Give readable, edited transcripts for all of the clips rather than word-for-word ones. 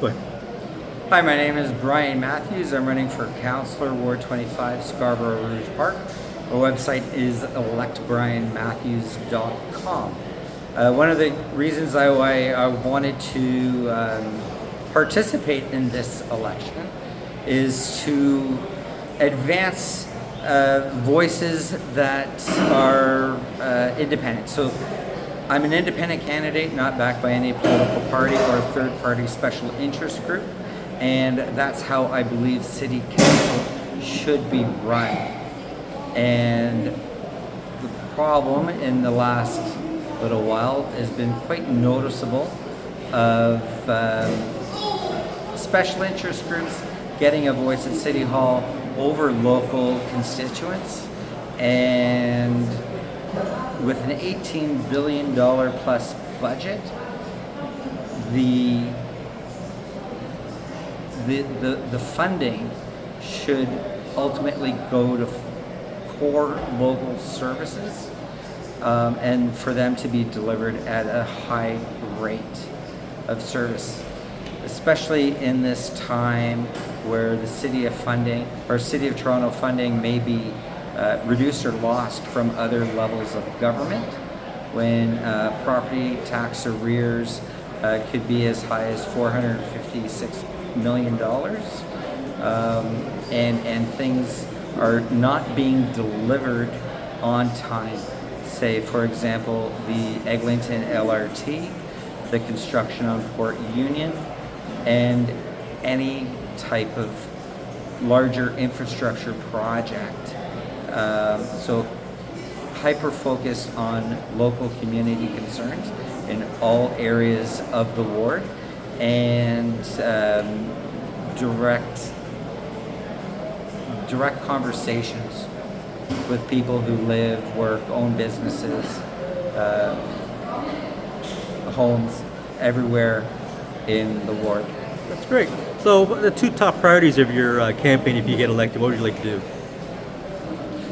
Go ahead. Hi, my name is Brian Matthews. I'm running for Councillor, Ward 25, Scarborough-Rouge Park. Our website is electbrianmatthews.com. One of the reasons I wanted to participate in this election is to advance voices that are independent. So I'm an independent candidate, not backed by any political party or third-party special interest group, and that's how I believe City Council should be run. And the problem in the last little while has been quite noticeable of special interest groups getting a voice at City Hall over local constituents, and with an $18 billion plus budget, the funding should ultimately go to core local services, and for them to be delivered at a high rate of service, especially in this time where the City of Toronto funding may be reduced or lost from other levels of government, when property tax arrears could be as high as $456 million, and things are not being delivered on time. Say, for example, the Eglinton LRT, the construction on Port Union, and any type of larger infrastructure project. So hyper-focused on local community concerns in all areas of the ward, and direct conversations with people who live, work, own businesses, homes everywhere in the ward. That's great. So, what are the two top priorities of your campaign if you get elected? What would you like to do?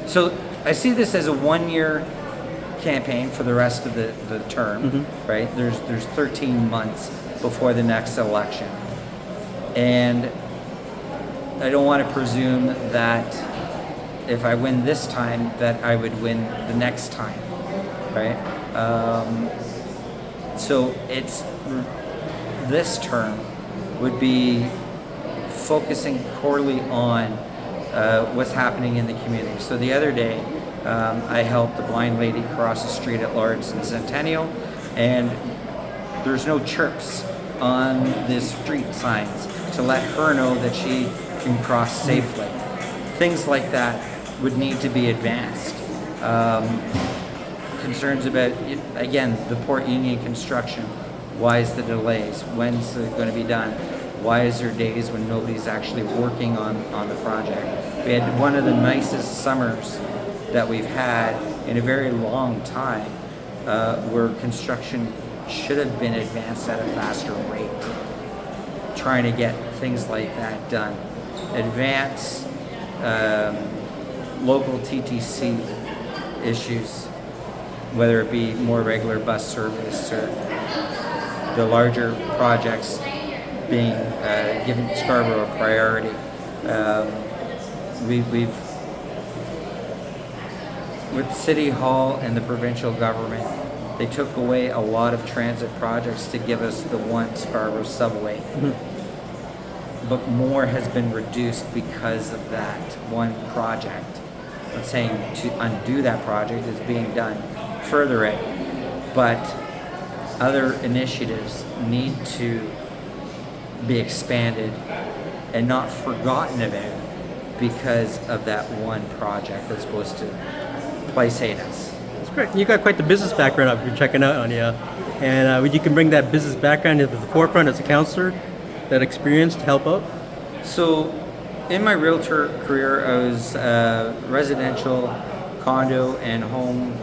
So I see this as a one-year campaign for the rest of the term, right? There's 13 months before the next election. And I don't want to presume that if I win this time, that I would win the next time, right? So this term would be focusing corely on what's happening in the community. So the other day, I helped a blind lady cross the street at Lawrence and Centennial, and there's no chirps on the street signs to let her know that she can cross safely. Things like that would need to be advanced. Concerns about, again, the Port Union construction. Why is the delays? When's it going to be done? Why is there days when nobody's actually working on the project? We had one of the nicest summers that we've had in a very long time, where construction should have been advanced at a faster rate. Trying to get things like that done. Advance local TTC issues, whether it be more regular bus service or the larger projects being given Scarborough a priority. We've with City Hall and the provincial government, they took away a lot of transit projects to give us the one Scarborough subway. But more has been reduced because of that one project. I'm not saying to undo that project, it's being done, further it, but other initiatives need to be expanded and not forgotten about because of that one project that's supposed to placate us. That's great. You got quite the business background I've been checking out on you. And you can bring that business background into the forefront as a counselor, that experience to help out? So in my realtor career, I was residential, condo, and home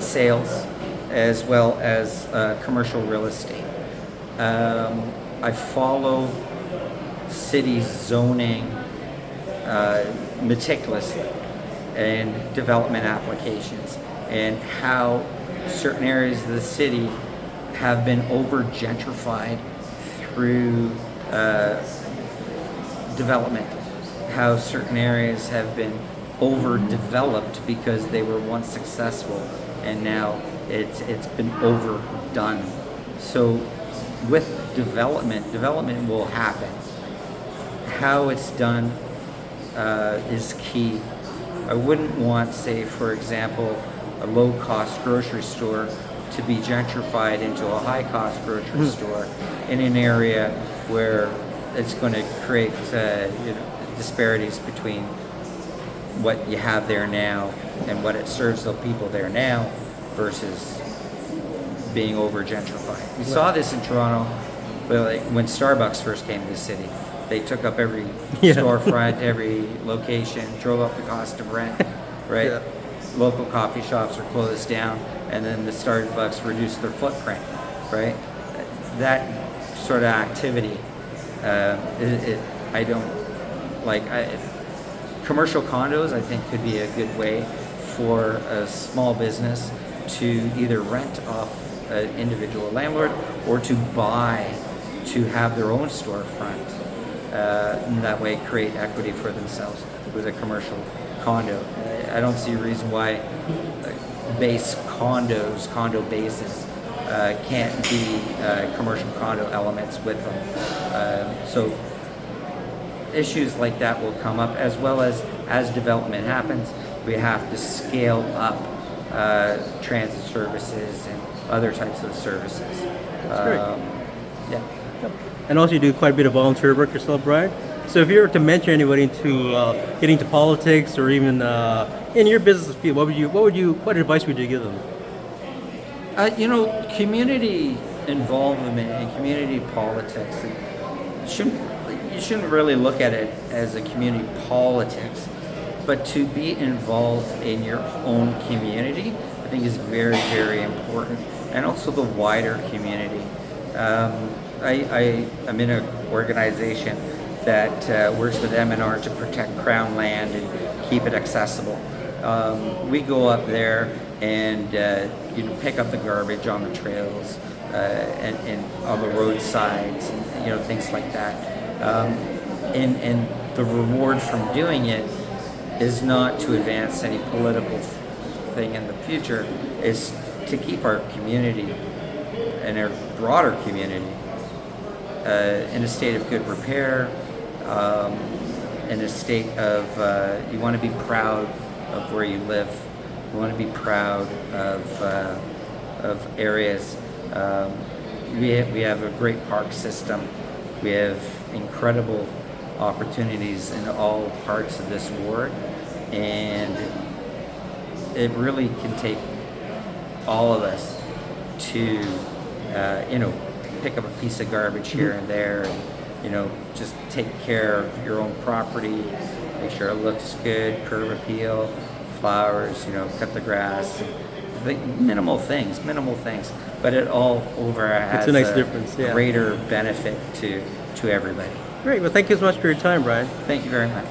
sales, as well as commercial real estate. I follow city zoning meticulously and development applications, and how certain areas of the city have been over gentrified through development, how certain areas have been overdeveloped because they were once successful, and now it's been overdone. So with development will happen. How it's done is key. I wouldn't want, say, for example, a low-cost grocery store to be gentrified into a high-cost grocery store in an area where it's going to create disparities between what you have there now and what it serves the people there now versus being over-gentrified. We saw this in Toronto, but like when Starbucks first came to the city. They took up every storefront, every location, drove up the cost of rent, right? Yeah. Local coffee shops are closed down, and then the Starbucks reduced their footprint, right? That sort of activity, I don't like. Commercial condos, I think, could be a good way for a small business to either rent off an individual landlord or to buy to have their own storefront. And that way create equity for themselves with a commercial condo. I don't see a reason why condo bases can't be commercial condo elements with them. So issues like that will come up, as well as development happens, we have to scale up transit services and other types of services. That's great. Yeah. And also, you do quite a bit of volunteer work yourself, Brian. So, if you were to mentor anybody to getting into politics or even in your business field, what advice would you give them? Community involvement and community politics. You shouldn't really look at it as a community politics, but to be involved in your own community, I think is very, very important, and also the wider community. I'm in an organization that works with M&R to protect Crown land and keep it accessible. We go up there and pick up the garbage on the trails and on the roadsides, and things like that. And the reward from doing it is not to advance any political thing in the future, is to keep our community and our broader community in a state of good repair, in a state of, you want to be proud of where you live. You want to be proud of areas. We have a great park system. We have incredible opportunities in all parts of this ward, and it really can take all of us to pick up a piece of garbage here and there, and just take care of your own property, make sure it looks good, curb appeal, flowers, cut the grass, minimal things, but it all over has a nice difference, yeah. Greater benefit to everybody. Great. Well, thank you so much for your time, Brian. Thank you very much.